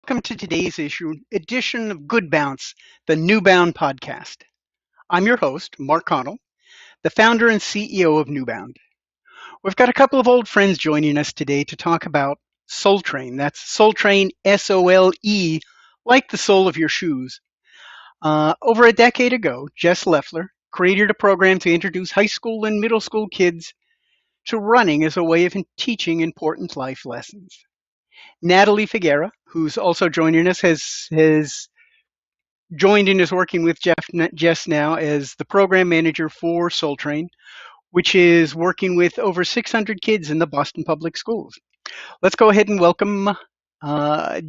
Welcome to today's edition of Good Bounce, the nuBound podcast. I'm your host, Mark Connell, the founder and CEO of nuBound. We've got a couple of old friends joining us today to talk about Soul Train. That's Soul Train, SOLE, like the sole of your shoes. Over a decade ago, Jess Leffler created a program to introduce high school and middle school kids to running as a way of teaching important life lessons. Natalie Figuera, who's also joining us, has joined and is working with Jess now as the program manager for Soul Train, which is working with over 600 kids in the Boston Public Schools. Let's go ahead and welcome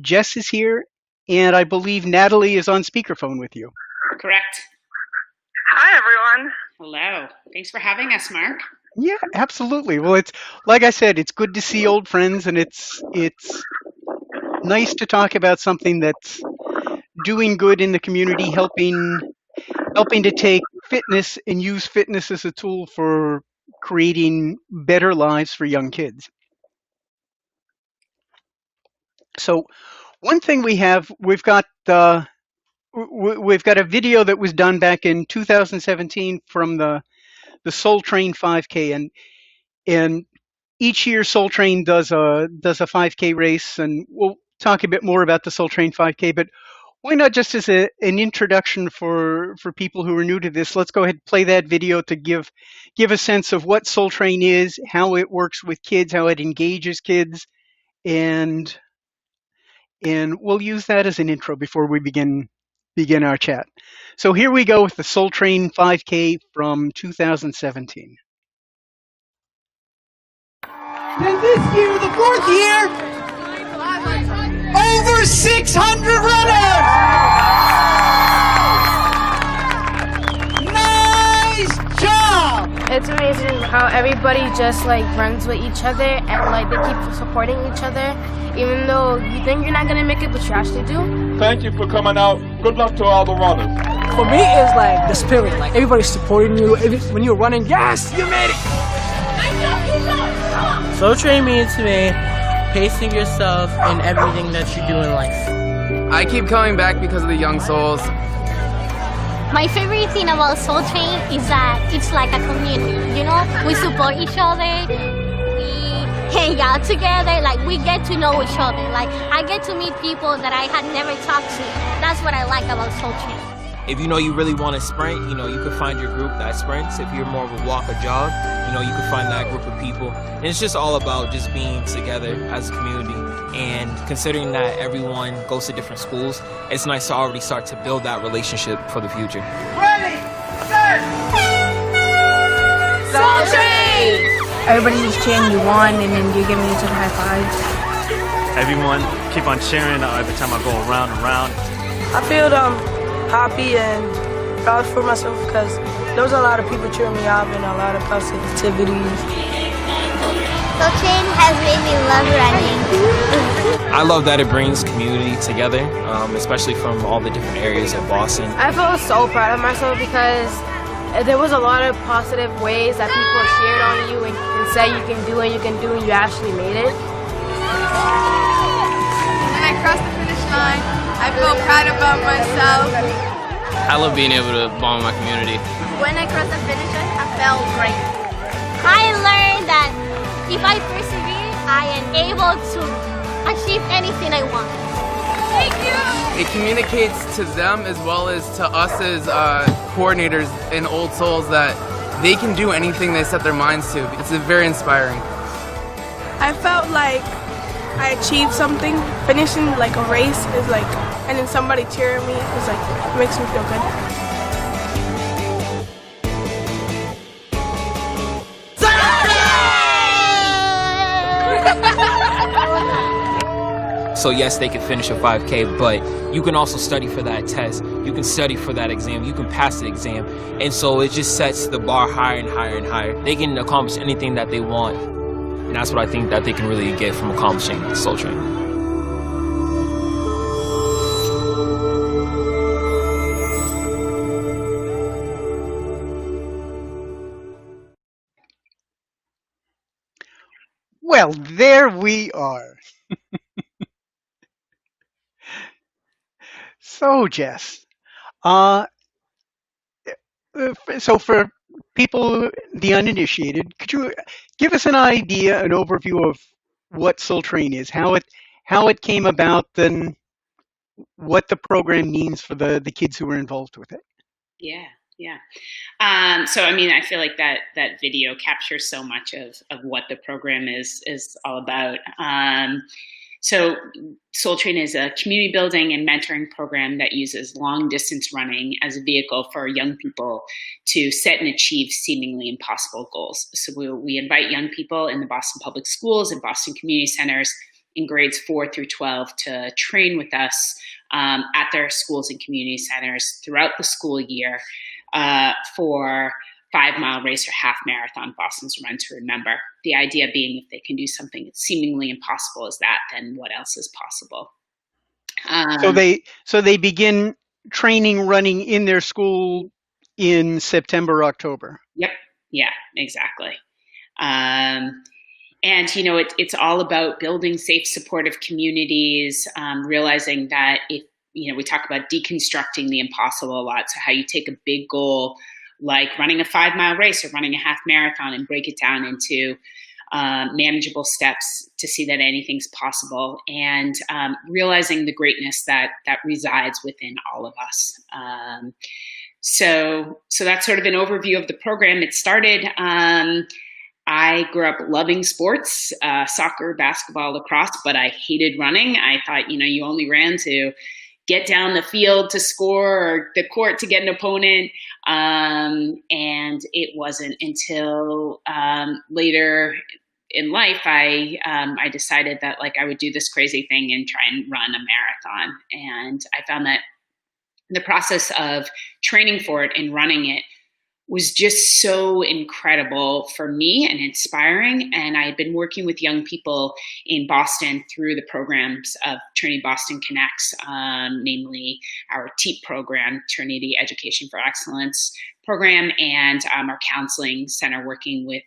Jess is here, and I believe Natalie is on speakerphone with you. Correct. Hi, everyone. Hello. Thanks for having us, Mark. Yeah, absolutely. Well, it's like I said, it's good to see old friends, and it's nice to talk about something that's doing good in the community, helping to take fitness and use fitness as a tool for creating better lives for young kids. So, one thing we've got a video that was done back in 2017 from the Soul Train 5K, and each year Soul Train does a 5K race, and we'll talk a bit more about the Soul Train 5K. But why not, just as an introduction for people who are new to this, let's go ahead and play that video to give a sense of what Soul Train is, how it works with kids, how it engages kids, and we'll use that as an intro before we begin our chat. So here we go with the Soul Train 5K from 2017. And this year, the fourth year, over 600 runners! Nice job! It's amazing how everybody just runs with each other and they keep supporting each other, even though you think you're not gonna make it, but you actually do. Thank you for coming out. Good luck to all the runners. For me, it's the spirit. Everybody's supporting you. When you're running, yes, you made it! Soul Train means to me pacing yourself in everything that you do in life. I keep coming back because of the young souls. My favorite thing about Soul Train is that it's like a community, We support each other, we hang out together, we get to know each other. I get to meet people that I had never talked to. That's what I like about Soul Train. If you really want to sprint, you can find your group that sprints. If you're more of a walk or jog, you can find that group of people. And it's just all about just being together as a community. And considering that everyone goes to different schools, it's nice to already start to build that relationship for the future. Ready, set! Soul Train! Everybody just cheering you on, and then you're giving each other high fives. Everyone keep on cheering every time I go around and around. I feel happy and proud for myself because there was a lot of people cheering me on and a lot of positivities. Soul Train has made me love running. I love that it brings community together, especially from all the different areas of Boston. I feel so proud of myself because there was a lot of positive ways that people cheered on you and said you can do it, and you actually made it. When I crossed the finish line, I feel proud about myself. I love being able to bond with my community. When I crossed the finish line, I felt great. I learned that if I persevere, I am able to achieve anything I want. Thank you! It communicates to them as well as to us as coordinators and old souls that they can do anything they set their minds to. It's very inspiring. I felt like I achieved something. Finishing a race is and then somebody cheering me is it makes me feel good. So yes, they can finish a 5K, but you can also study for that test. You can study for that exam. You can pass the exam. And so it just sets the bar higher and higher and higher. They can accomplish anything that they want. And that's what I think that they can really get from accomplishing Soul Train. Well, there we are. So, Jess, uh, so for people, the uninitiated, could you give us an idea, an overview of what Soul Train is, how it came about, then what the program means for the kids who are involved with it? Yeah, yeah. So I mean, I feel like that video captures so much of what the program is all about. So Soul Train is a community building and mentoring program that uses long distance running as a vehicle for young people to set and achieve seemingly impossible goals. So we invite young people in the Boston Public Schools and Boston community centers in grades 4 through 12 to train with us at their schools and community centers throughout the school year for 5-mile race or half marathon, Boston's Run to Remember. The idea being if they can do something that's seemingly impossible as that, then what else is possible? So they begin training running in their school in September, October. Yep. Yeah, exactly. And, you know, it's all about building safe, supportive communities, realizing that if, you know, we talk about deconstructing the impossible a lot. So how you take a big goal like running a 5-mile race or running a half marathon and break it down into manageable steps to see that anything's possible, and realizing the greatness that resides within all of us. So that's sort of an overview of the program. It started, I grew up loving sports, soccer, basketball, lacrosse, but I hated running. I thought, you know, you only ran to get down the field to score or the court to get an opponent. And it wasn't until later in life I decided that like I would do this crazy thing and try and run a marathon. And I found that the process of training for it and running it was just so incredible for me and inspiring. And I had been working with young people in Boston through the programs of Trinity Boston Connects, namely our TEAP program, Trinity Education for Excellence program, and our counseling center, working with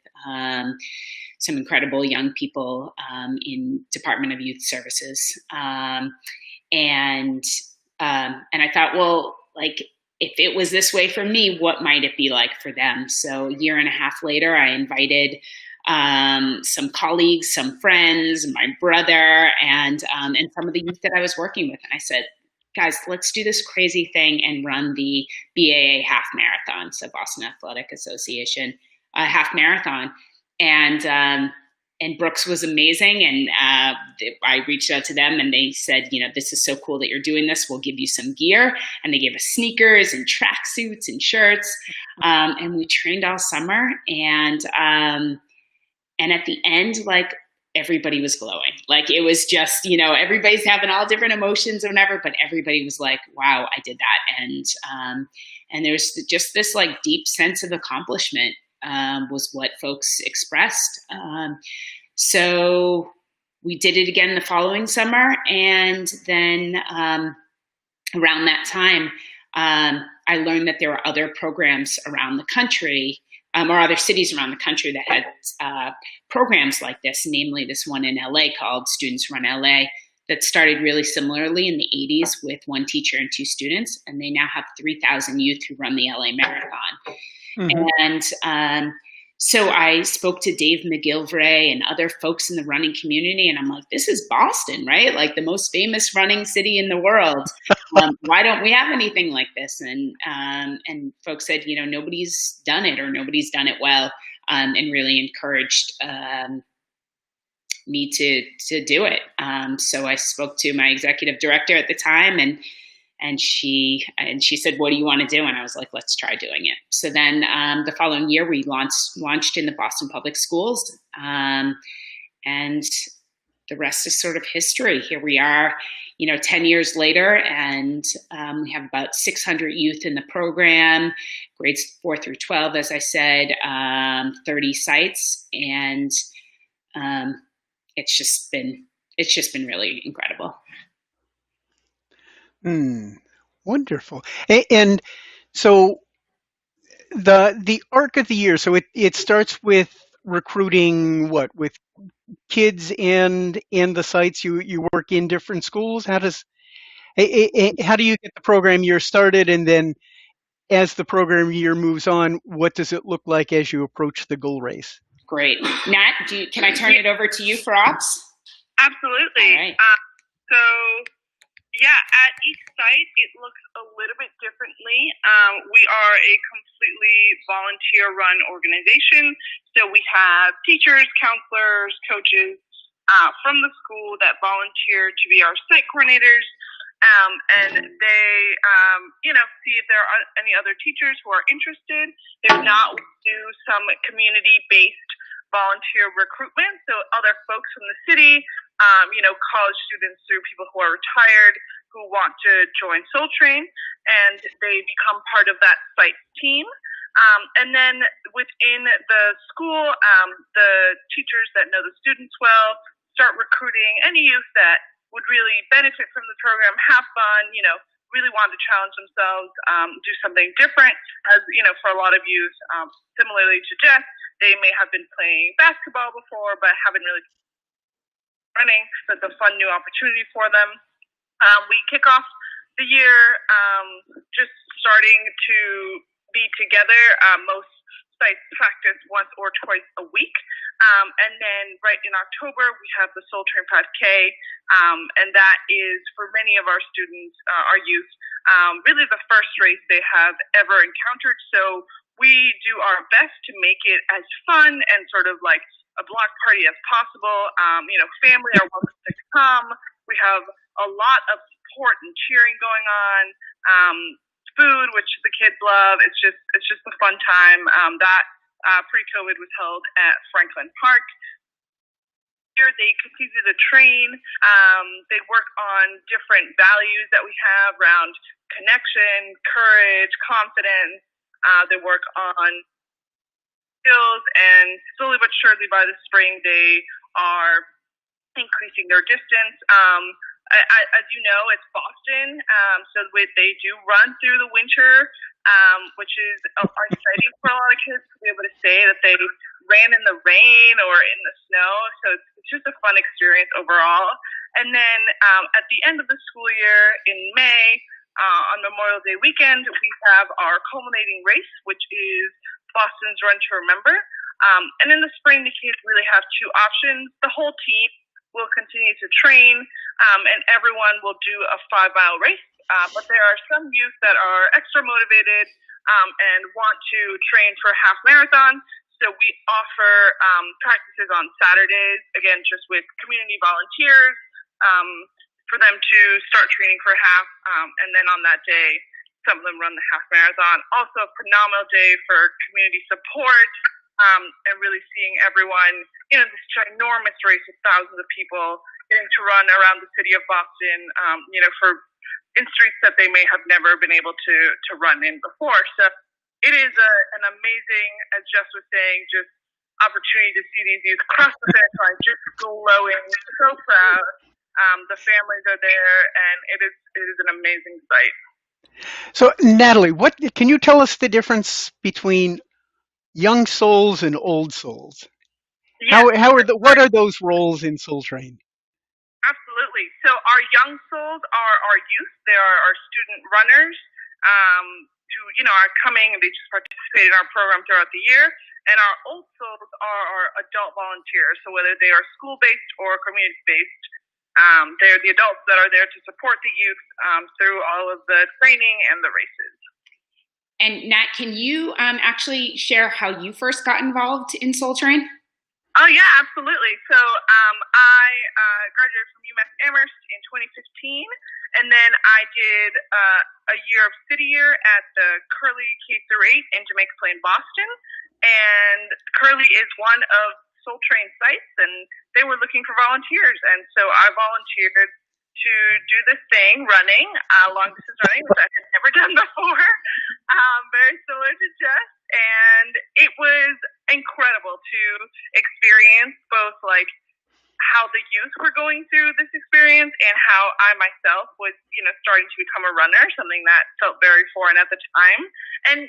some incredible young people in Department of Youth Services. And I thought, well, like, if it was this way for me, what might it be like for them? So a year and a half later, I invited some colleagues, some friends, my brother, and some of the youth that I was working with. And I said, guys, let's do this crazy thing and run the BAA half marathon, so Boston Athletic Association half marathon. And Brooks was amazing. And I reached out to them and they said, you know, this is so cool that you're doing this. We'll give you some gear. And they gave us sneakers and tracksuits and shirts. And we trained all summer. And at the end, like, everybody was glowing. Like, it was just, you know, everybody's having all different emotions or whatever, but everybody was like, wow, I did that. And there's just this like deep sense of accomplishment. Was what folks expressed. So we did it again the following summer. And then around that time, I learned that there were other programs around the country, or other cities around the country that had programs like this, namely this one in LA called Students Run LA, that started really similarly in the 80s with one teacher and 2 students. And they now have 3,000 youth who run the LA Marathon. Mm-hmm. And so I spoke to Dave McGilvray and other folks in the running community, and I'm like, this is Boston, right? Like the most famous running city in the world. Why don't we have anything like this? And folks said, you know, nobody's done it, or nobody's done it well, and really encouraged me to do it. So I spoke to my executive director at the time, and she said, what do you want to do? And I was like, let's try doing it. So then the following year, we launched in the Boston Public Schools. And the rest is sort of history. Here we are, you know, 10 years later, and we have about 600 youth in the program, grades 4 through 12, as I said, 30 sites. And it's just been really incredible. Wonderful. And so the arc of the year, so it starts with recruiting with kids and the sites. You work in different schools. How does How do you get the program year started, and then as the program year moves on, what does it look like as you approach the goal race? Great. Nat, can I turn it over to you for ops? Absolutely. All right. So, yeah, at each site, it looks a little bit differently. We are a completely volunteer-run organization, so we have teachers, counselors, coaches from the school that volunteer to be our site coordinators, and they, see if there are any other teachers who are interested. If not, we do some community-based volunteer recruitment, so other folks from the city, college students through people who are retired who want to join Soul Train, and they become part of that site team. And then within the school, the teachers that know the students well start recruiting any youth that would really benefit from the program, have fun, really want to challenge themselves, do something different. As for a lot of youth, similarly to Jess, they may have been playing basketball before, but haven't really running. So it's a fun new opportunity for them. We kick off the year just starting to be together. Most sites practice once or twice a week. And then right in October, we have the Soul Train 5K. And that is, for many of our students, our youth, really the first race they have ever encountered. So we do our best to make it as fun and sort of like a block party as possible. Family are welcome to come. We have a lot of support and cheering going on. Food, which the kids love. It's just a fun time. That pre-COVID was held at Franklin Park. Here they continue to train. They work on different values that we have around connection, courage, confidence. They work on skills, and slowly but surely by the spring they are increasing their distance. As you know, it's Boston, so they do run through the winter, which is exciting for a lot of kids to be able to say that they ran in the rain or in the snow. So it's just a fun experience overall. And then at the end of the school year in May, on Memorial Day weekend, we have our culminating race, which is Boston's Run to Remember. And in the spring, the kids really have two options. The whole team will continue to train, and everyone will do a 5-mile race. But there are some youth that are extra motivated and want to train for a half marathon. So we offer practices on Saturdays, again, just with community volunteers, for them to start training for half. And then on that day, some of them run the half marathon. Also a phenomenal day for community support. And really seeing everyone, this ginormous race of thousands of people getting to run around the city of Boston, in streets that they may have never been able to run in before. So it is an amazing, as Jess was saying, just opportunity to see these youth cross the finish line, just glowing, so proud. The families are there, and it is an amazing sight. So, Natalie, what can you tell us the difference between young souls and old souls? Yes. What are those roles in Soul Train? Absolutely. So our young souls are our youth. They are our student runners who are coming, and they just participate in our program throughout the year. And our old souls are our adult volunteers. So whether they are school-based or community-based, they're the adults that are there to support the youth through all of the training and the races. And Nat, can you actually share how you first got involved in Soul Train? Oh, yeah, absolutely. So I graduated from UMass Amherst in 2015, and then I did a year of city year at the Curly K-8 in Jamaica Plain, Boston. And Curly is one of Soul Train sites, and they were looking for volunteers. And so I volunteered to do this thing, running, long distance running, which I had never done before, very similar to Jess. And it was incredible to experience both like how the youth were going through this experience and how I myself was, starting to become a runner, something that felt very foreign at the time. And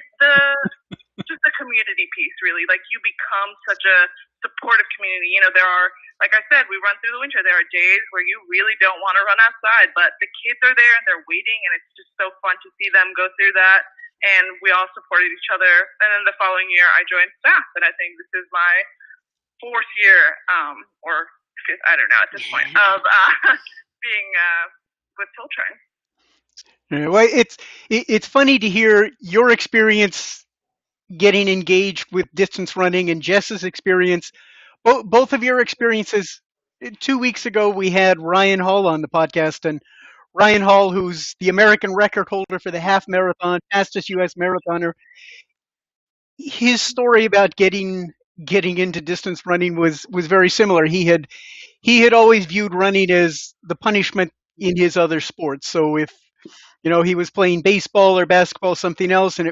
just the community piece, really. Like, you become such a supportive community. There are, like I said, we run through the winter. There are days where you really don't want to run outside, but the kids are there and they're waiting, and it's just so fun to see them go through that. And we all supported each other. And then the following year, I joined staff, and I think this is my fourth year, or fifth, I don't know at this point, of being with Soul Train. Well, it's funny to hear your experience getting engaged with distance running and Jess's experience. Both of your experiences. 2 weeks ago, we had Ryan Hall on the podcast, and Ryan Hall, who's the American record holder for the half marathon, fastest U.S. marathoner, his story about getting into distance running was very similar. He had always viewed running as the punishment in his other sports. So if he was playing baseball or basketball, something else, and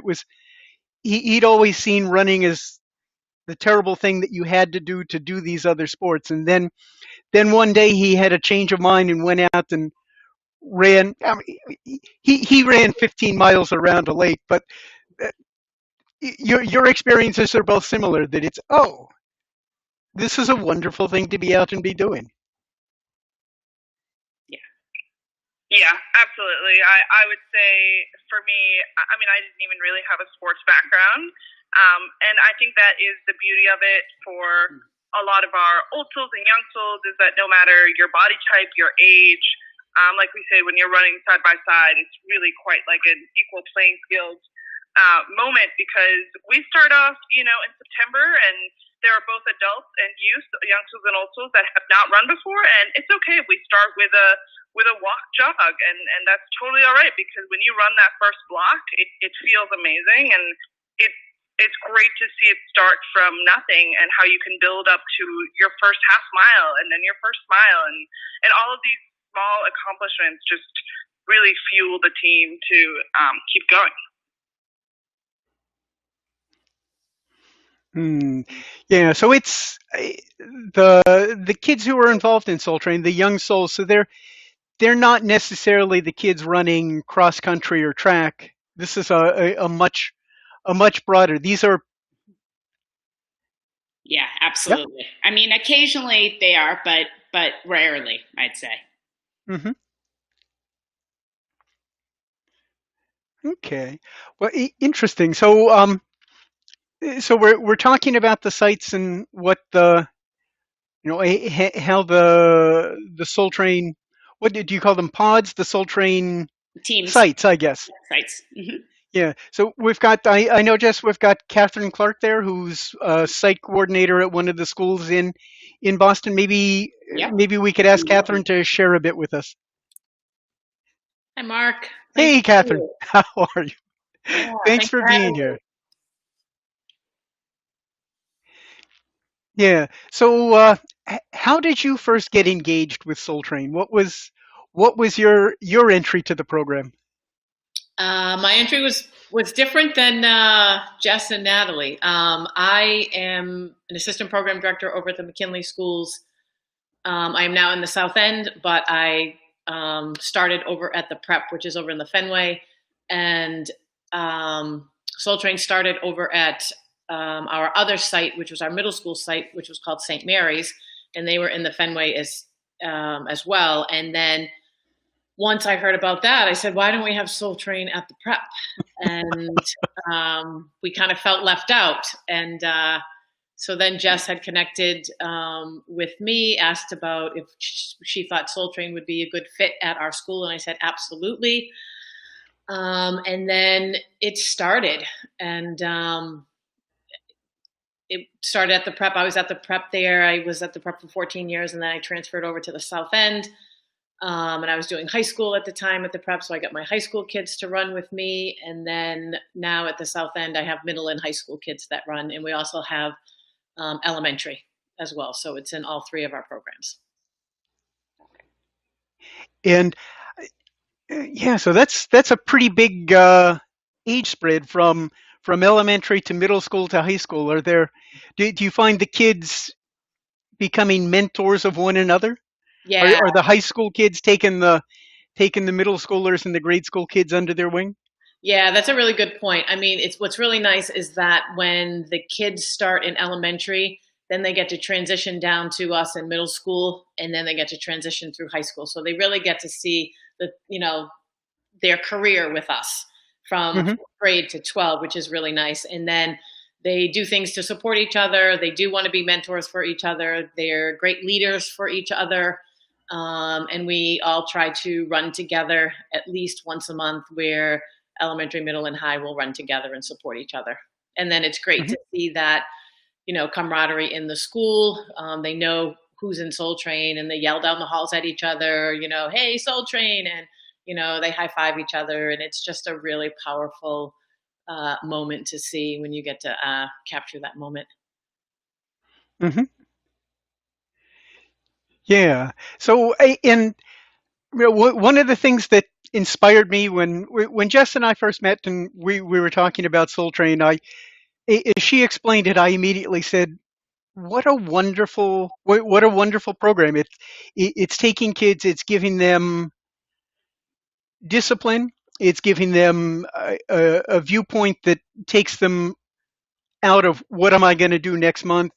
he'd always seen running as the terrible thing that you had to do these other sports. And then one day he had a change of mind and went out and ran. He ran 15 miles around a lake, but your experiences are both similar. That it's this is a wonderful thing to be out and be doing. Yeah, absolutely. I would say for me, I mean, I didn't even really have a sports background. And I think that is the beauty of it for a lot of our old souls and young souls, is that no matter your body type, your age, like we say, when you're running side by side, it's really quite like an equal playing field moment, because we start off, in September, and there are both adults and youth, young souls and old souls, that have not run before, and it's okay if we start with a walk jog, and that's totally all right, because when you run that first block, it feels amazing, and it's great to see it start from nothing, and how you can build up to your first half mile, and then your first mile, and all of these small accomplishments just really fuel the team to keep going. Yeah, so it's the kids who are involved in Soul Train, the young souls. So they're not necessarily the kids running cross country or track. This is a much broader. These are. Yeah, absolutely. Yep. I mean, occasionally they are, but rarely, I'd say. Mm-hmm. Okay. Well, interesting. So we're talking about the sites and what how the Soul Train. What do you call them? Pods? The Soul Train teams. Sites, I guess. Sites. Mm-hmm. Yeah. So we've got. I know, Jess. We've got Catherine Clark there, who's a site coordinator at one of the schools in Boston. Maybe we could ask Catherine to share a bit with us. Hi, Mark. Hey, Catherine. How are you? Yeah, thanks for being here. Yeah. So, how did you first get engaged with Soul Train? What was your entry to the program? My entry was different than Jess and Natalie. I am an assistant program director over at the McKinley Schools. I am now in the South End, but I started over at the Prep, which is over in the Fenway, and Soul Train started over at our other site, which was our middle school site, which was called St. Mary's, and they were in the Fenway as well. And then once I heard about that, I said, why don't we have Soul Train at the Prep? And we kind of felt left out. And so then Jess had connected with me, asked about if she thought Soul Train would be a good fit at our school. And I said, absolutely. And then it started. And it started at the Prep. I was at the Prep there. I was at the Prep for 14 years, and then I transferred over to the South End. And I was doing high school at the time at the Prep, so I got my high school kids to run with me. And then now at the South End, I have middle and high school kids that run, and we also have elementary as well. So it's in all three of our programs. And yeah, so that's a pretty big age spread from elementary to middle school to high school. Do you find the kids, becoming mentors of one another? Yeah. Are the high school kids taking the middle schoolers and the grade school kids under their wing? Yeah, that's a really good point. I mean, it's what's really nice is that when the kids start in elementary, then they get to transition down to us in middle school, and then they get to transition through high school. So they really get to see their career with us from Mhm. 4th grade to 12, which is really nice. And then they do things to support each other. They do want to be mentors for each other. They're great leaders for each other. And we all try to run together at least once a month where elementary, middle, and high will run together and support each other. And then it's great Mhm. to see that, camaraderie in the school. They know who's in Soul Train and they yell down the halls at each other, hey, Soul Train. And, they high five each other. And it's just a really powerful moment to see when you get to capture that moment. Mhm. Yeah. So, and one of the things that inspired me when Jess and I first met and we were talking about Soul Train, as she explained it, I immediately said, what a wonderful program! It's taking kids, it's giving them discipline, it's giving them a viewpoint that takes them out of what am I going to do next month?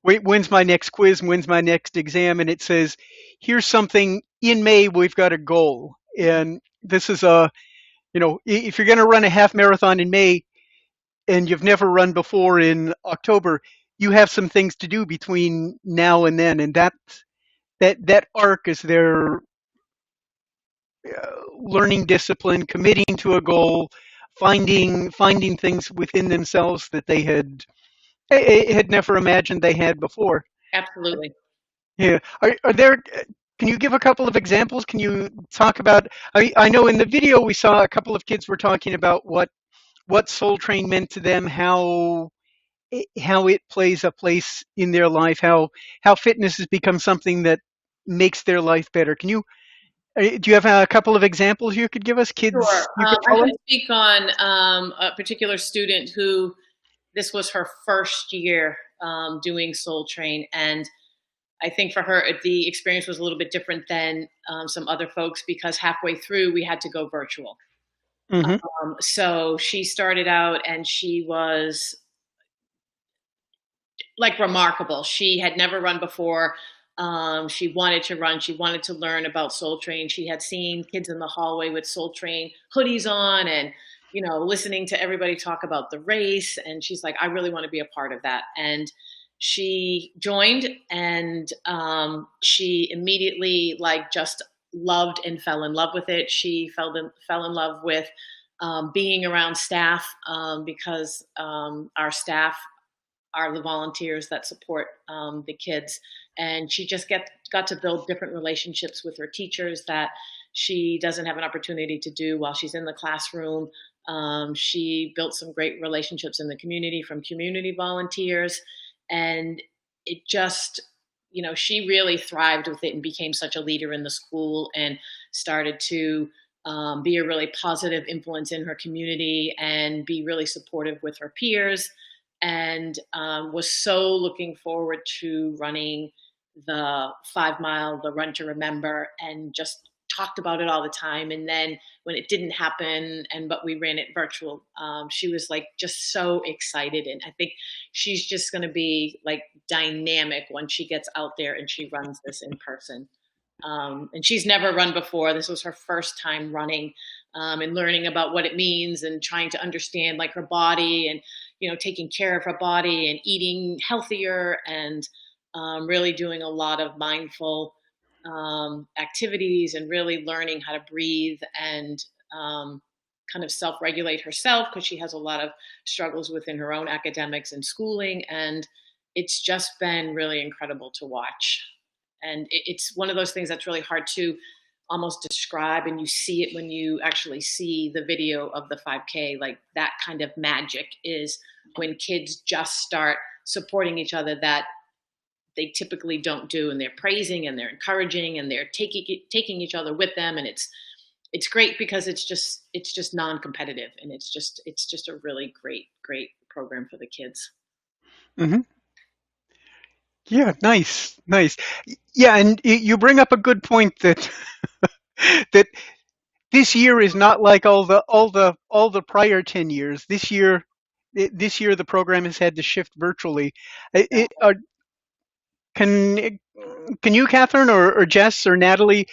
When's my next quiz? When's my next exam? And it says, here's something in May. We've got a goal, and this is if you're going to run a half marathon in May and you've never run before in October, you have some things to do between now and then, and that arc is their learning discipline, committing to a goal, finding things within themselves that they had never imagined they had before. Absolutely. Yeah. Are there? Can you give a couple of examples? Can you talk about? I know in the video we saw a couple of kids were talking about what Soul Train meant to them, how it plays a place in their life, how fitness has become something that makes their life better. Do you have a couple of examples you could give us, Sure. kids you could I follow? can speak on a particular student who this was her first year doing Soul Train. And I think for her, the experience was a little bit different than some other folks because halfway through we had to go virtual. Hmm. So she started out and she was like remarkable. She had never run before. She wanted to run. She wanted to learn about Soul Train. She had seen kids in the hallway with Soul Train hoodies on and, listening to everybody talk about the race. And she's like, I really want to be a part of that. And she joined and she immediately just loved and fell in love with it. She fell in love with being around staff because our staff are the volunteers that support the kids. And she just got to build different relationships with her teachers that she doesn't have an opportunity to do while she's in the classroom. She built some great relationships in the community from community volunteers. And it just, she really thrived with it and became such a leader in the school and started to be a really positive influence in her community and be really supportive with her peers and was so looking forward to running the 5 mile, the Run to Remember, and just talked about it all the time. And then when it didn't happen, but we ran it virtual, she was just so excited. And I think she's just going to be dynamic when she gets out there and she runs this in person. And she's never run before. This was her first time running and learning about what it means and trying to understand her body and, taking care of her body and eating healthier and really doing a lot of mindful activities and really learning how to breathe and kind of self-regulate herself because she has a lot of struggles within her own academics and schooling. And it's just been really incredible to watch. And it's one of those things that's really hard to almost describe, and you see it when you actually see the video of the 5K. That kind of magic is when kids just start supporting each other that they typically don't do, and they're praising and they're encouraging and they're taking each other with them, and it's great because it's just non-competitive, and it's just a really great program for the kids. Hmm. Yeah, nice, nice. Yeah, and you bring up a good point that that this year is not like all the prior 10 years. This year the program has had to shift virtually. Can can you, Catherine, or Jess or Natalie,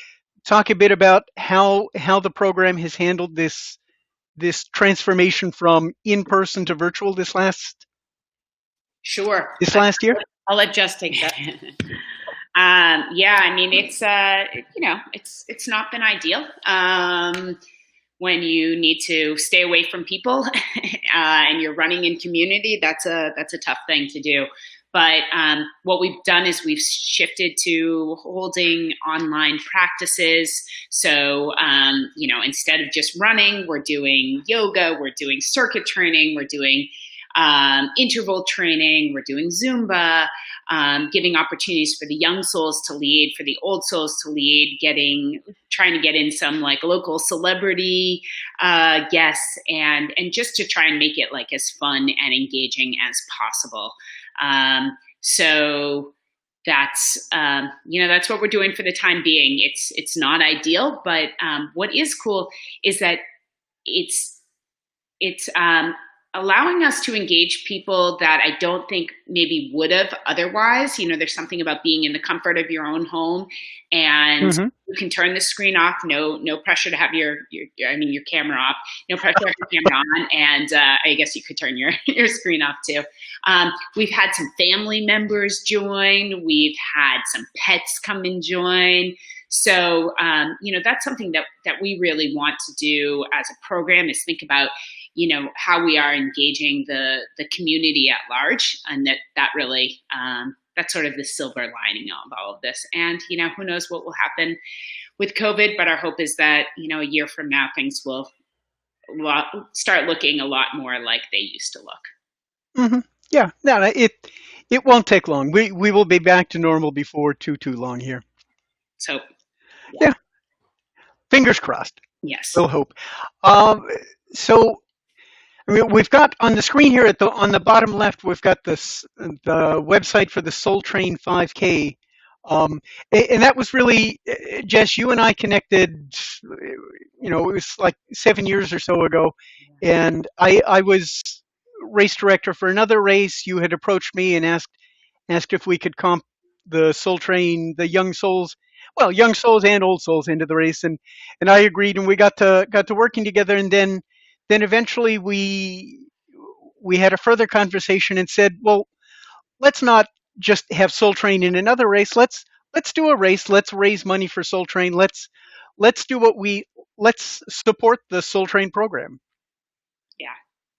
talk a bit about how the program has handled this transformation from in person to virtual Sure. this last year? I'll let Jess take that. Yeah, I mean, it's it's not been ideal. When you need to stay away from people and you're running in community, that's a tough thing to do. But what we've done is we've shifted to holding online practices. So, instead of just running, we're doing yoga, we're doing circuit training, we're doing interval training, we're doing Zumba, giving opportunities for the young souls to lead, for the old souls to lead, trying to get in some like local celebrity guests, and just to try and make it like as fun and engaging as possible. So that's that's what we're doing for the time being. It's not ideal, but what is cool is that it's allowing us to engage people that I don't think maybe would have otherwise. There's something about being in the comfort of your own home, and you can turn the screen off. No pressure to have your camera off. No pressure to have your camera on, and I guess you could turn your screen off too. We've had some family members join. We've had some pets come and join. So that's something that we really want to do as a program, is think about how we are engaging the community at large, and that really that's sort of the silver lining of all of this. And who knows what will happen with COVID, but our hope is that a year from now things will start looking a lot more like they used to look. Mm-hmm. Yeah, no, it won't take long. We will be back to normal before too long here. So yeah, fingers crossed. Yes, we'll hope. So we've got on the screen here on the bottom left, we've got the website for the Soul Train 5K. And that was really, Jess, you and I connected, it was like 7 years or so ago. And I was race director for another race. You had approached me and asked if we could comp the Soul Train, the young souls and old souls into the race. And I agreed, and we got to working together. And then eventually we had a further conversation and said, well, let's not just have Soul Train in another race. Let's do a race. Let's raise money for Soul Train. Let's support the Soul Train program.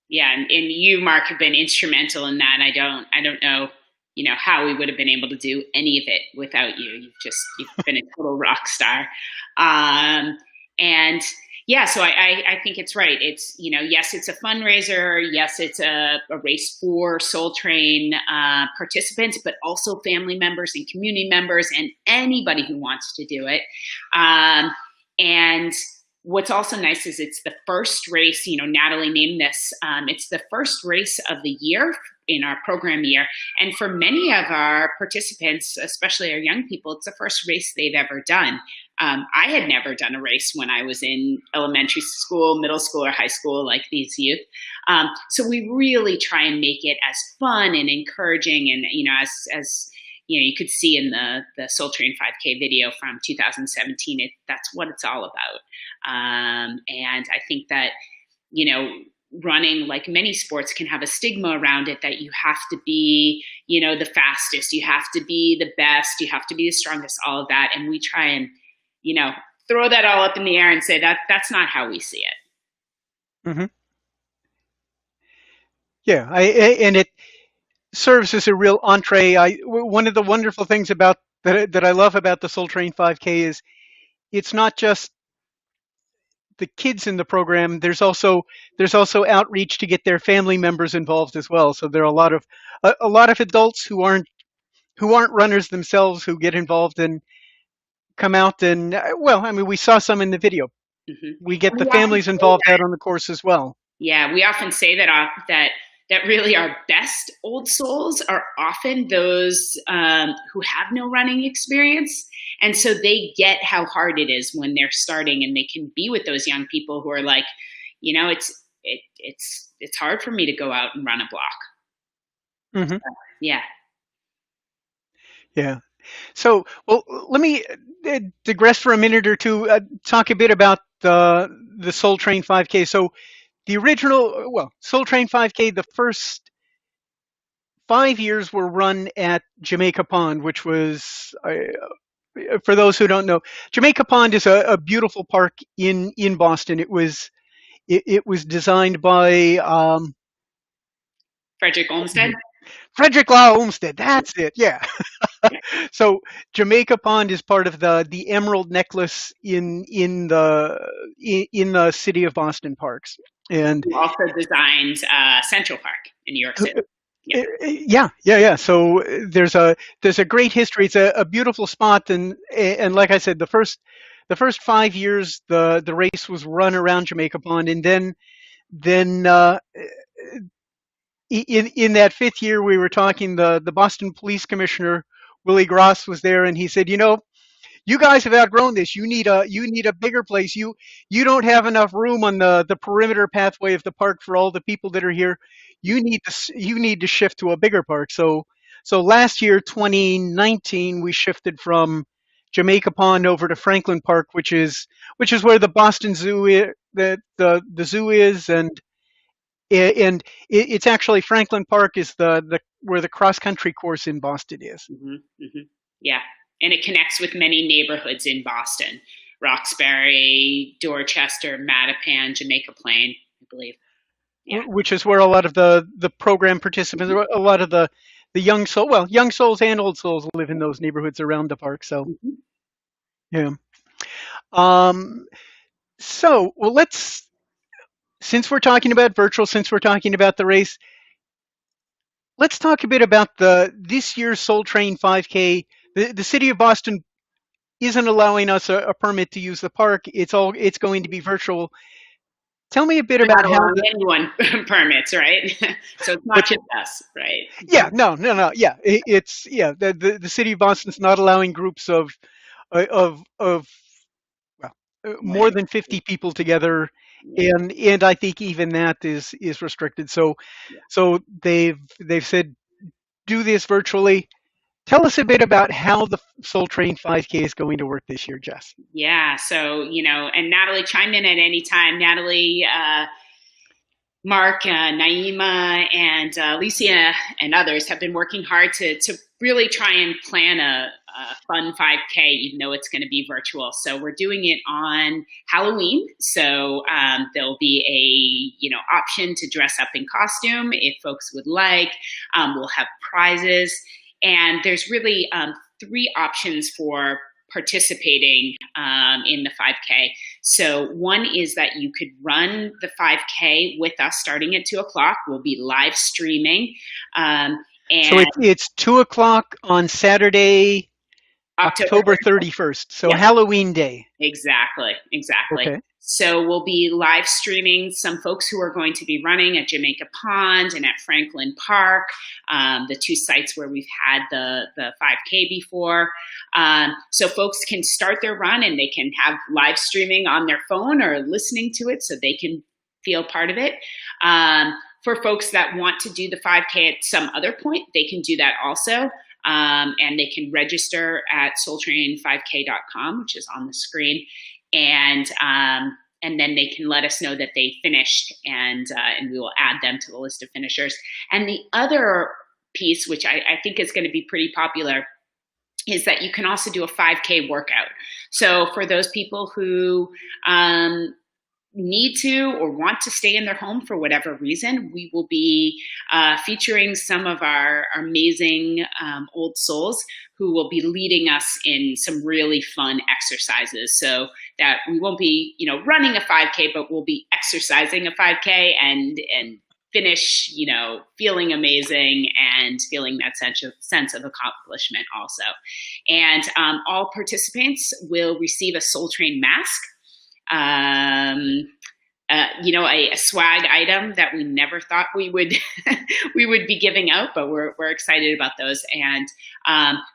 Yeah, and you, Mark, have been instrumental in that. I don't know, how we would have been able to do any of it without you. You've been a total rock star. And yeah, so I think it's right. It's, yes, it's a fundraiser. Yes, it's a race for Soul Train participants, but also family members and community members and anybody who wants to do it. And what's also nice is it's the first race, Natalie named this, it's the first race of the year in our program year. And for many of our participants, especially our young people, it's the first race they've ever done. I had never done a race when I was in elementary school, middle school, or high school like these youth. So we really try and make it as fun and encouraging, and as you could see in the Soul Train 5K video from 2017. That's what it's all about. And I think that running, like many sports, can have a stigma around it that you have to be the fastest, you have to be the best, you have to be the strongest, all of that. And we try and throw that all up in the air and say that's not how we see it. Mm-hmm. Yeah, and it serves as a real entree. One of the wonderful things about that I love about the Soul Train 5K is it's not just the kids in the program. There's also outreach to get their family members involved as well. So there are a lot of adults who aren't runners themselves who get involved and come out, and we saw some in the video. Mm-hmm. We get the families involved out on the course as well. Yeah, we often say that that really our best old souls are often those who have no running experience. And so they get how hard it is when they're starting, and they can be with those young people who are like, it's hard for me to go out and run a block. Mm-hmm. Yeah. Yeah. So, well, let me digress for a minute or two, talk a bit about the Soul Train 5K. So the original, Soul Train 5K, the first 5 years were run at Jamaica Pond, which was, for those who don't know, Jamaica Pond is a beautiful park in Boston. It was designed by Frederick Olmsted. Frederick Law Olmsted. That's it. Yeah. So Jamaica Pond is part of the Emerald Necklace in the city of Boston parks, and who also designed Central Park in New York City. Yeah. So there's a great history. It's a beautiful spot, and like I said, the first 5 years the race was run around Jamaica Pond, and then in that fifth year we were talking, the Boston Police Commissioner Willie Gross was there, and he said, you guys have outgrown this. You need a bigger place. You don't have enough room on the perimeter pathway of the park for all the people that are here. You need to shift to a bigger park. So last year, 2019, we shifted from Jamaica Pond over to Franklin Park, which is where the Boston Zoo the zoo is, and it's actually Franklin Park is the where the cross country course in Boston is. Mm-hmm, mm-hmm. Yeah. And it connects with many neighborhoods in Boston: Roxbury, Dorchester, Mattapan, Jamaica Plain, I believe. Yeah. Which is where a lot of the program participants, a lot of the young souls and old souls live in those neighborhoods around the park. So, yeah. So, well, since we're talking about virtual, since we're talking about the race, let's talk a bit about this year's Soul Train 5K. The city of Boston isn't allowing us a permit to use the park. It's going to be virtual. Tell me a bit about how anyone permits, right? So it's not just us, right? Yeah, no. Yeah, the city of Boston's not allowing groups of more than 50 people together, and I think even that is restricted. So they've said do this virtually. Tell us a bit about how the Soul Train 5K is going to work this year, Jess. Yeah, so, and Natalie, chime in at any time. Natalie, Mark, Naima, and Alicia and others have been working hard to really try and plan a fun 5K, even though it's going to be virtual. So we're doing it on Halloween. So there'll be a option to dress up in costume if folks would like. We'll have prizes. And there's really 3 options for participating in the 5K. So one is that you could run the 5K with us starting at 2:00. We'll be live streaming. And so it's 2:00 on Saturday, October 31st. So yeah. Halloween Day. Exactly. Okay. So we'll be live streaming some folks who are going to be running at Jamaica Pond and at Franklin Park, the 2 sites where we've had the 5K before. So folks can start their run and they can have live streaming on their phone or listening to it so they can feel part of it. For folks that want to do the 5K at some other point, they can do that also. And they can register at soultrain5k.com, which is on the screen. And then they can let us know that they finished, and we will add them to the list of finishers. And the other piece, which I think is going to be pretty popular, is that you can also do a 5K workout. So for those people who need to or want to stay in their home for whatever reason, we will be featuring some of our amazing old souls who will be leading us in some really fun exercises, so that we won't be, running a 5K, but we'll be exercising a 5K and finish, feeling amazing and feeling that sense of accomplishment also. And all participants will receive a Soul Train mask. a swag item that we never thought we would we would be giving out, but we're excited about those. And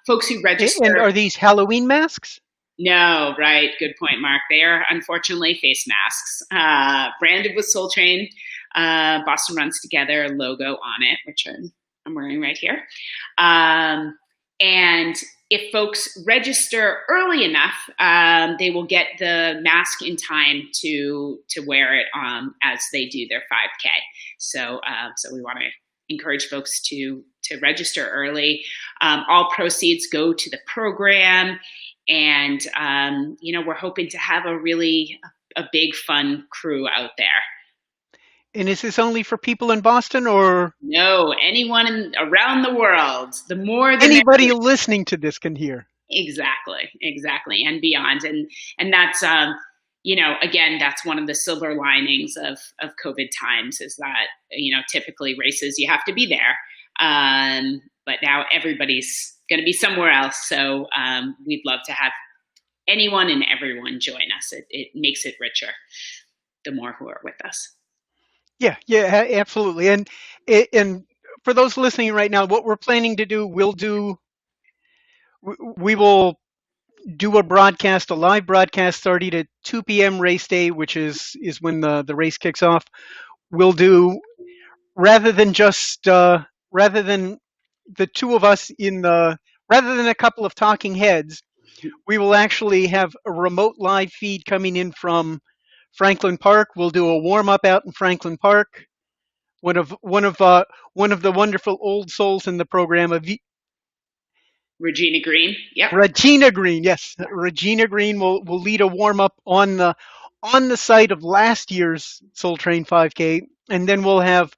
folks who register. And are these Halloween masks? No, right. Good point, Mark. They are unfortunately face masks, branded with Soul Train, Boston Runs Together logo on it, which I'm wearing right here. And if folks register early enough, they will get the mask in time to wear it as they do their 5K. So we want to encourage folks to register early. All proceeds go to the program, and we're hoping to have a big fun crew out there. And is this only for people in Boston, or? No, anyone around the world. The more the anybody merrier. Listening to this can hear. Exactly, and beyond. And that's, again, that's one of the silver linings of COVID times is that, typically races, you have to be there. But now everybody's going to be somewhere else. So we'd love to have anyone and everyone join us. It makes it richer, the more who are with us. Yeah, absolutely. And for those listening right now, what we're planning to do, we will do a live broadcast starting at 2 p.m. race day, which is when the race kicks off. We'll do, rather than the two of us rather than a couple of talking heads, we will actually have a remote live feed coming in from Franklin Park. We'll do a warm up out in Franklin Park. One of the wonderful old souls in the program, Regina Green. Yep. Regina Green, yes. Regina Green will lead a warm up on the site of last year's Soul Train 5K, and then we'll have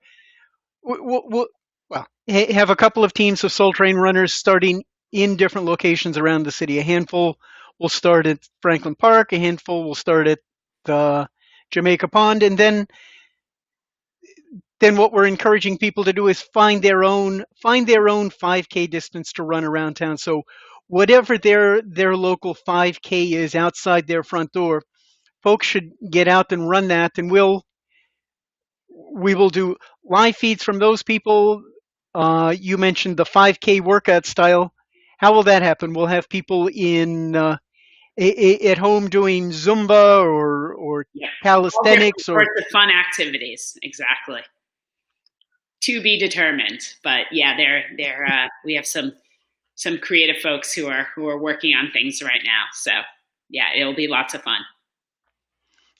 have a couple of teams of Soul Train runners starting in different locations around the city. A handful will start at Franklin Park, a handful will start at the Jamaica Pond, and then what we're encouraging people to do is find their own 5K distance to run around town. So whatever their local 5K is outside their front door, folks should get out and run that, and we will do live feeds from those people. You mentioned the 5K workout style. How will that happen? We'll have people in at home doing Zumba or calisthenics or the fun activities. Exactly. To be determined, but yeah, we have some creative folks who are working on things right now. So yeah, it'll be lots of fun.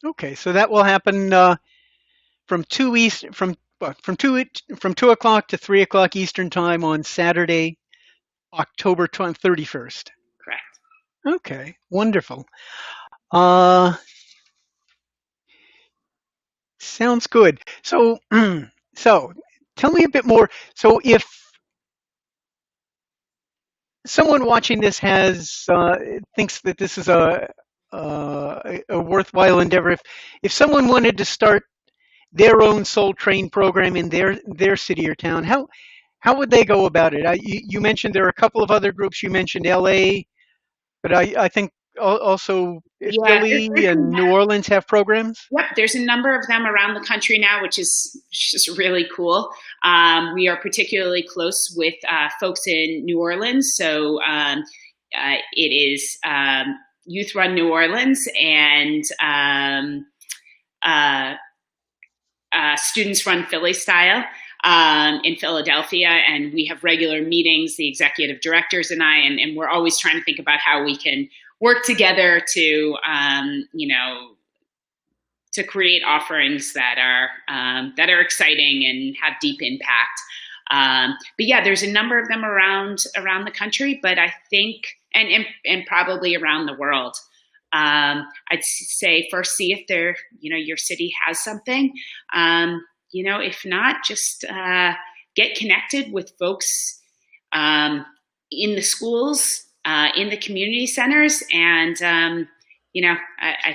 Okay, so that will happen from 2 o'clock to 3 o'clock Eastern time on Saturday, October 31st. Correct. Okay, wonderful. Sounds good. So tell me a bit more. So if someone watching this thinks that this is a worthwhile endeavor, if someone wanted to start their own Soul Train program in their city or town, how would they go about it? You mentioned there are a couple of other groups. You mentioned LA, but I think also Philly and New Orleans have programs. Yep, there's a number of them around the country now, which is really cool. We are particularly close with folks in New Orleans, so it is Youth Run New Orleans and Students Run Philly style in Philadelphia, and we have regular meetings, the executive directors and I, and we're always trying to think about how we can work together to to create offerings that are exciting and have deep impact. But yeah, there's a number of them around the country, but I think and probably around the world. I'd say first see if your city has something. If not, just get connected with folks in the schools, in the community centers, and I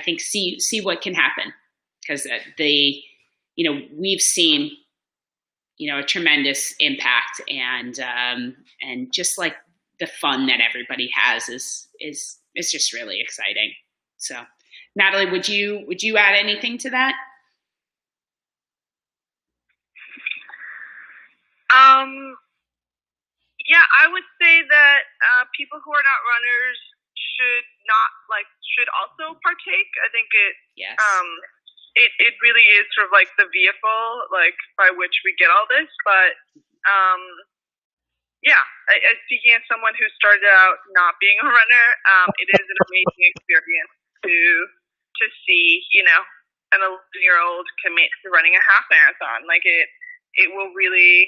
think see what can happen, because we've seen a tremendous impact, and just like the fun that everybody has is just really exciting. So, Natalie, would you add anything to that? Yeah, I would say that people who are not runners should also partake. I think it really is sort of like the vehicle by which we get all this. But yeah, speaking as someone who started out not being a runner, it is an amazing experience to see an 11-year-old commit to running a half marathon. It will really.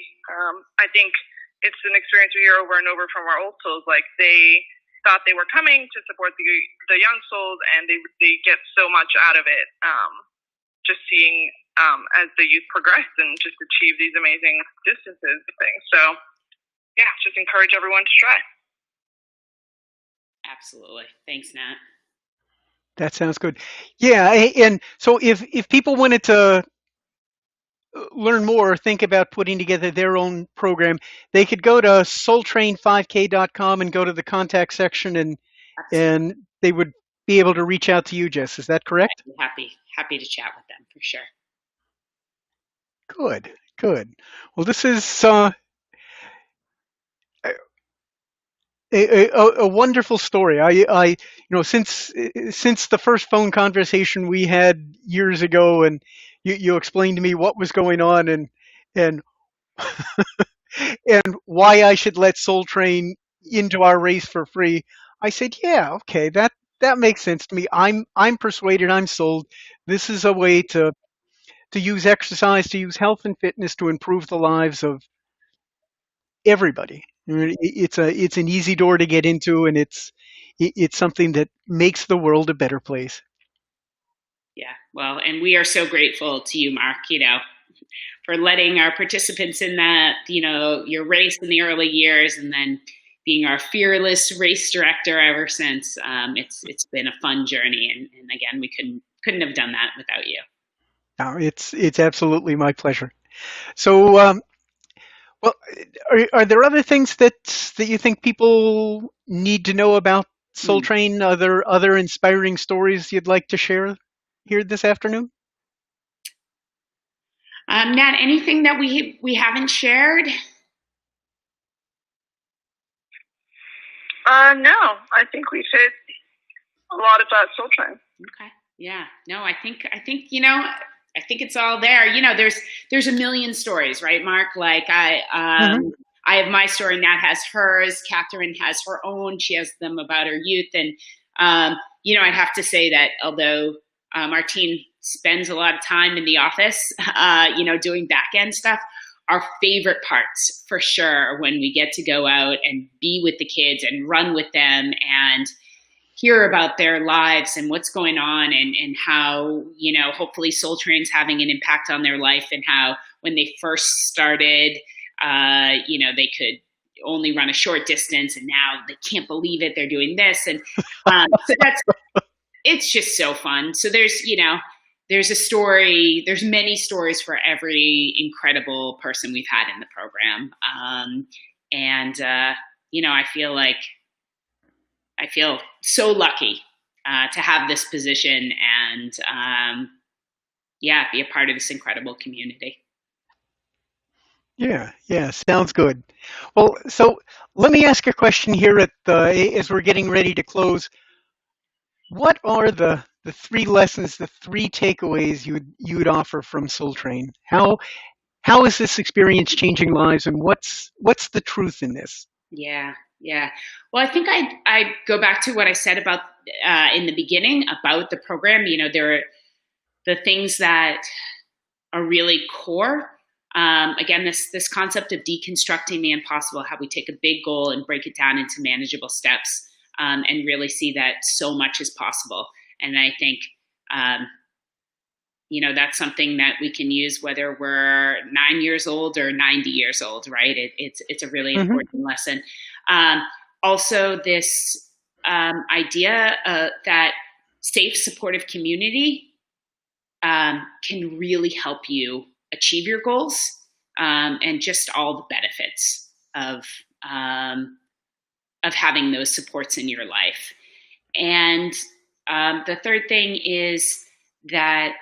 I think it's an experience we hear over and over from our old souls. They thought they were coming to support the young souls, and they get so much out of it. Just seeing as the youth progress and just achieve these amazing distances and things. So yeah, just encourage everyone to try. Absolutely. Thanks, Nat. That sounds good. Yeah, and so if people wanted to learn more or think about putting together their own program, they could go to soultrain5k.com and go to the contact section, and they would be able to reach out to you, Jess. Is that correct? Happy to chat with them for sure. Good. Well, this is a wonderful story. I since the first phone conversation we had years ago, and you explained to me what was going on and and why I should let Soul Train into our race for free. I said, yeah, okay, that makes sense to me. I'm persuaded. I'm sold. This is a way to use exercise, to use health and fitness to improve the lives of everybody. It's an easy door to get into, and it's something that makes the world a better place. Yeah, well, and we are so grateful to you, Mark, for letting our participants in that, your race in the early years, and then being our fearless race director ever since. It's been a fun journey, and again, we couldn't have done that without you. No, it's absolutely my pleasure. So, well, are there other things that you think people need to know about Soul Train? Other inspiring stories you'd like to share here this afternoon? Nat, anything that we haven't shared? No, I think we've hit a lot about Soul Train. Okay. Yeah. No, I think I think it's all there. There's a million stories, right, Mark? I have my story, Nat has hers, Catherine has her own. She has them about her youth. And, I'd have to say that although our team spends a lot of time in the office, doing back end stuff, our favorite parts for sure when we get to go out and be with the kids and run with them and hear about their lives and what's going on, and how, hopefully Soul Train's having an impact on their life, and how when they first started, they could only run a short distance, and now they can't believe it, they're doing this. And so it's just so fun. So there's a story, there's many stories for every incredible person we've had in the program. I feel so lucky to have this position and, be a part of this incredible community. Yeah, sounds good. Well, so let me ask a question here as we're getting ready to close. What are the three lessons, the three takeaways you'd offer from Soul Train? How is this experience changing lives, and what's the truth in this? Yeah. Well, I think I go back to what I said about in the beginning about the program. There are the things that are really core. Again, this concept of deconstructing the impossible, how we take a big goal and break it down into manageable steps, and really see that so much is possible. And I think, that's something that we can use whether we're 9 years old or 90 years old, right? It's a really important lesson. Also, this idea that safe, supportive community can really help you achieve your goals, and just all the benefits of having those supports in your life. And the third thing is that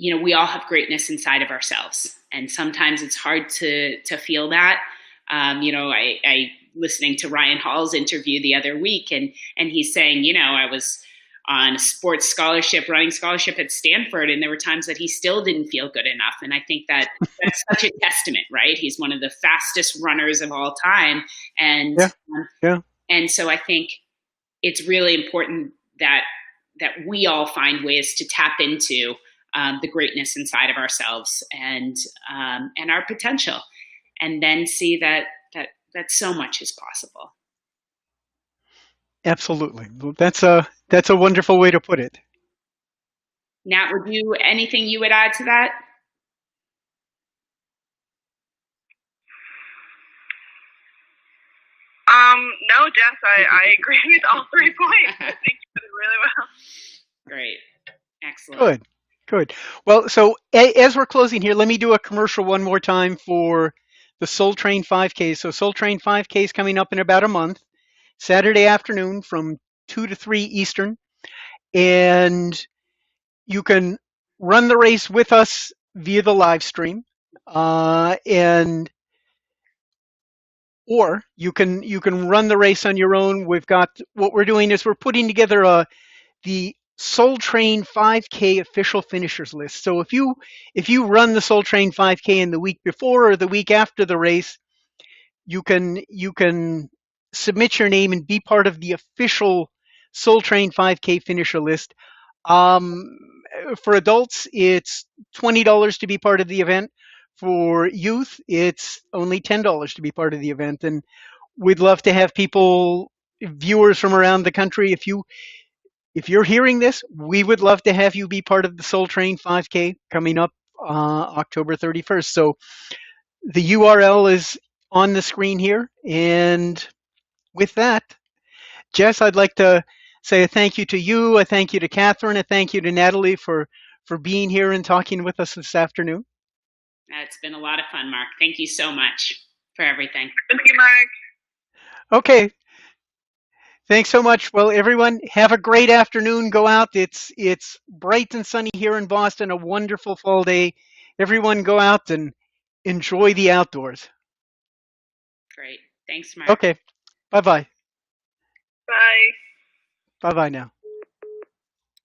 we all have greatness inside of ourselves, and sometimes it's hard to feel that. I listening to Ryan Hall's interview the other week, and he's saying, I was on a sports scholarship, running scholarship at Stanford, and there were times that he still didn't feel good enough. And I think that that's such a testament, right? He's one of the fastest runners of all time, and and so I think it's really important that we all find ways to tap into the greatness inside of ourselves and our potential, and then see that so much is possible. Absolutely. That's a wonderful way to put it. Nat, anything you would add to that? No, Jess, I agree with all 3 points. I think you did it really well. Great. Excellent. Good. Well, so as we're closing here, let me do a commercial one more time for the Soul Train 5K. So Soul Train 5K is coming up in about a month, Saturday afternoon from 2 to 3 Eastern. And you can run the race with us via the live stream. Or you can run the race on your own. What we're doing is we're putting together the Soul Train 5K official finishers list. So if you run the Soul Train 5K in the week before or the week after the race, you can submit your name and be part of the official Soul Train 5K finisher list. For adults, it's $20 to be part of the event. For youth, it's only $10 to be part of the event. And we'd love to have viewers from around the country. If you're hearing this, we would love to have you be part of the Soul Train 5K coming up October 31st. So the URL is on the screen here. And with that, Jess, I'd like to say a thank you to you, a thank you to Catherine, a thank you to Natalie for being here and talking with us this afternoon. It's been a lot of fun, Mark. Thank you so much for everything. Thank you, Mark. Okay. Thanks so much. Well, everyone, have a great afternoon. Go out. It's bright and sunny here in Boston, a wonderful fall day. Everyone go out and enjoy the outdoors. Great. Thanks, Mark. Okay. Bye-bye. Bye. Bye-bye now.